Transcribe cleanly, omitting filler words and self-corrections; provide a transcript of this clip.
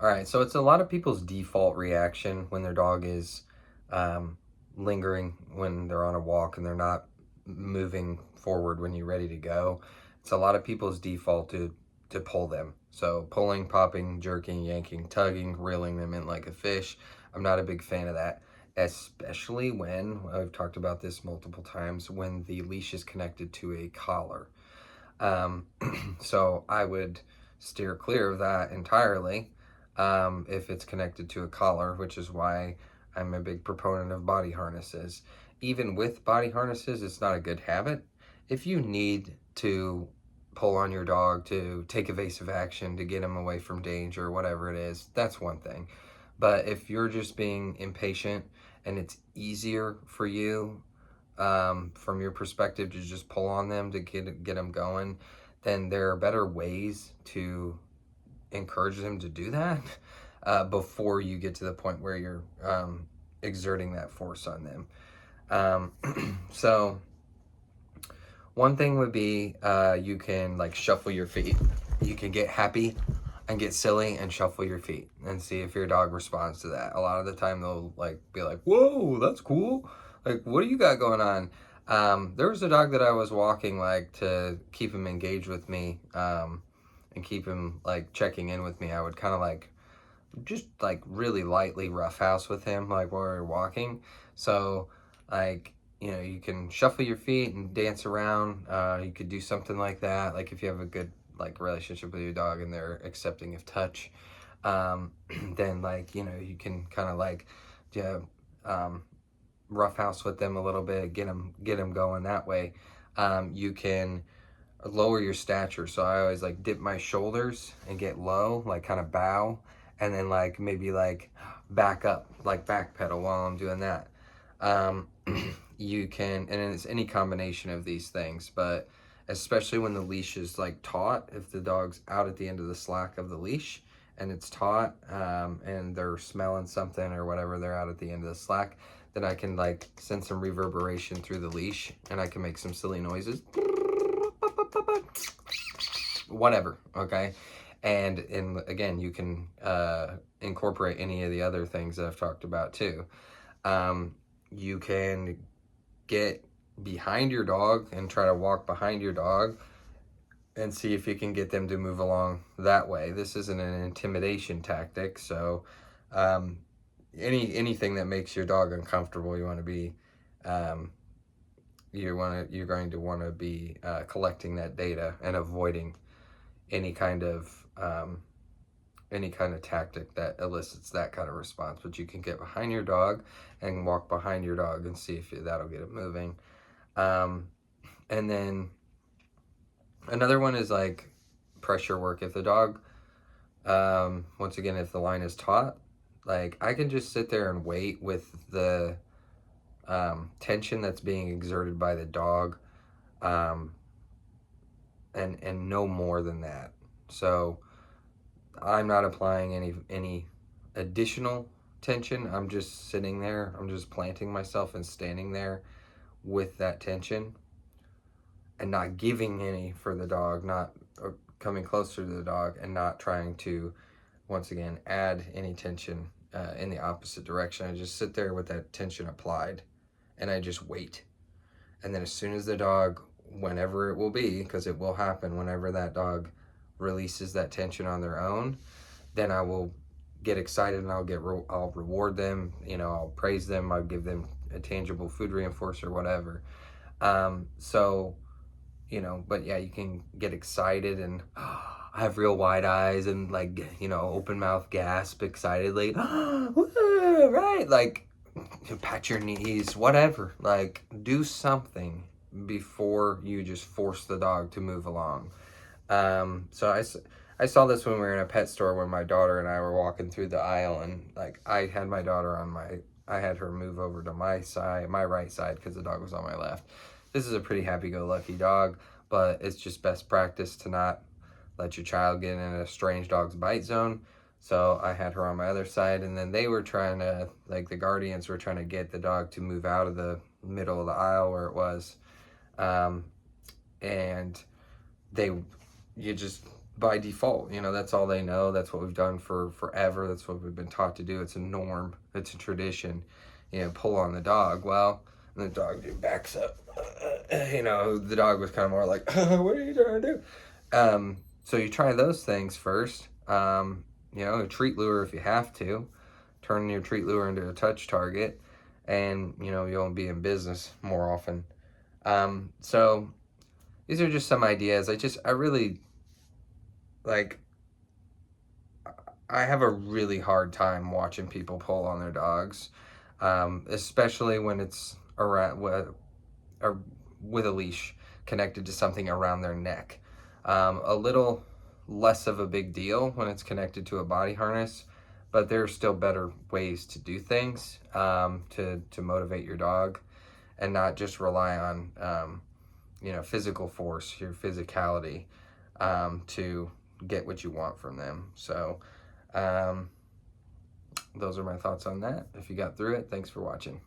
All right, so it's a lot of people's default reaction when their dog is um, lingering when they're on a walk and they're not moving forward when you're ready to go. It's a lot of people's default to pull them. So pulling, popping, jerking, yanking, tugging, reeling them in like a fish. I'm not a big fan of that, especially when I've talked about this multiple times when the leash is connected to a collar. Um, so I would steer clear of that entirely if it's connected to a collar, which is why I'm a big proponent of body harnesses. Even with body harnesses, it's not a good habit. If you need to pull on your dog to take evasive action to get him away from danger, whatever it is, that's one thing. But if you're just being impatient and it's easier for you from your perspective to just pull on them to get them going, then there are better ways to encourage them to do that before you get to the point where you're exerting that force on them. So one thing would be you can like shuffle your feet. You can get happy and get silly and shuffle your feet and see if your dog responds to that. A lot of the time they'll like be like, "Whoa, that's cool. Like, what do you got going on?" There was a dog that I was walking like to keep him engaged with me and keep him like checking in with me. I would kind of like just like really lightly roughhouse with him like while we were walking. So like you can shuffle your feet and dance around. You could do something like that. Like if you have a good like relationship with your dog and they're accepting of touch, then like you can kind of like yeah, um, roughhouse with them a little bit, get them going that way. You can lower your stature. So I always like dip my shoulders and get low, like kind of bow, and then like maybe like back up, like backpedal while I'm doing that. Um, you can, and it's any combination of these things, but especially when the leash is like taut, if the dog's out at the end of the slack of the leash and it's taut and they're smelling something or whatever, they're out at the end of the slack, then I can like send some reverberation through the leash and I can make some silly noises whatever, okay? And again, you can incorporate any of the other things that I've talked about too. You can get behind your dog and try to walk behind your dog and see if you can get them to move along that way. This isn't an intimidation tactic, so um, anything that makes your dog uncomfortable, you want to be you're going to want to be collecting that data and avoiding any kind of um, any kind of tactic that elicits that kind of response. But you can get behind your dog and walk behind your dog and see if that'll get it moving. And then another one is like pressure work. If the dog, once again, if the line is taut, like I can just sit there and wait with the tension that's being exerted by the dog, um, and no more than that. So I'm not applying any additional tension. I'm just sitting there. I'm just planting myself and standing there with that tension and not giving any for the dog, not coming closer to the dog and not trying to once again add any tension in the opposite direction. I just sit there with that tension applied and I just wait. And then as soon as the dog, whenever it will be, because it will happen whenever that dog releases that tension on their own, then I will get excited and I'll reward them. I'll praise them. I'll give them a tangible food reinforcer, whatever. So but yeah, you can get excited and have real wide eyes and like open mouth gasp excitedly, right? Like pat your knees, whatever. Like do something before you just force the dog to move along. So I saw this when we were in a pet store when my daughter and I were walking through the aisle, and like I had my daughter I had her move over to my side, my right side, because the dog was on my left. This is a pretty happy-go-lucky dog, but it's just best practice to not let your child get in a strange dog's bite zone. So I had her on my other side, and then they were trying to, like the guardians were trying to get the dog to move out of the middle of the aisle where it was. And they, you just by default. You know, that's all they know. That's what we've done for forever. That's what we've been taught to do. It's a norm. It's a tradition. You know, pull on the dog. Well, and the dog backs up. You know, the dog was kind of more like, what are you trying to do? So you try those things first. You know, a treat lure if you have to. Turn your treat lure into a touch target, and you know you'll be in business more often. So these are just some ideas. I really like. I have a really hard time watching people pull on their dogs, especially when it's around or with a leash connected to something around their neck. A little less of a big deal when it's connected to a body harness, but there are still better ways to do things to motivate your dog and not just rely on you know, physical force, your physicality, to get what you want from them. So those are my thoughts on that. If you got through it, thanks for watching.